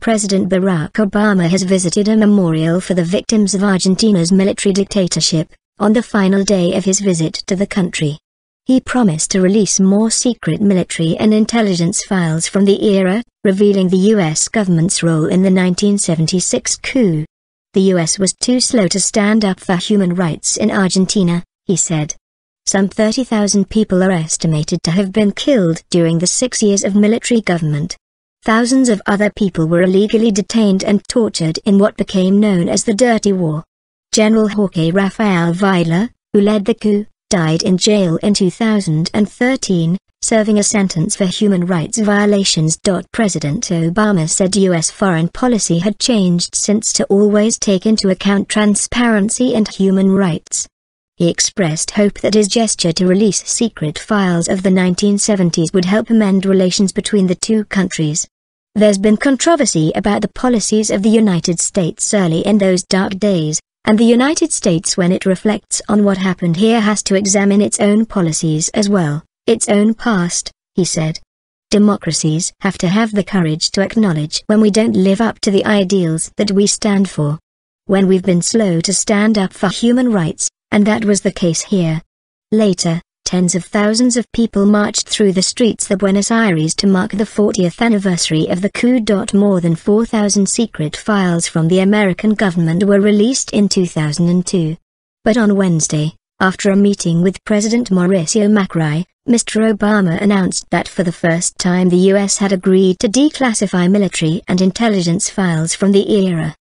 President Barack Obama has visited a memorial for the victims of Argentina's military dictatorship, on the final day of his visit to the country. He promised to release more secret military and intelligence files from the era, revealing the U.S. government's role in the 1976 coup. The U.S. was too slow to stand up for human rights in Argentina, he said. Some 30,000 people are estimated to have been killed during the 6 years of military government. Thousands of other people were illegally detained and tortured in what became known as the Dirty War. General Jorge Rafael Videla, who led the coup, died in jail in 2013, serving a sentence for human rights violations. President Obama said U.S. foreign policy had changed since to always take into account transparency and human rights. He expressed hope that his gesture to release secret files of the 1970s would help amend relations between the two countries. There's been controversy about the policies of the United States early in those dark days, and the United States, when it reflects on what happened here, has to examine its own policies as well, its own past, he said. Democracies have to have the courage to acknowledge when we don't live up to the ideals that we stand for. When we've been slow to stand up for human rights, and that was the case here. Later, tens of thousands of people marched through the streets of Buenos Aires to mark the 40th anniversary of the coup. More than 4,000 secret files from the American government were released in 2002. But on Wednesday, after a meeting with President Mauricio Macri, Mr. Obama announced that for the first time the U.S. had agreed to declassify military and intelligence files from the era.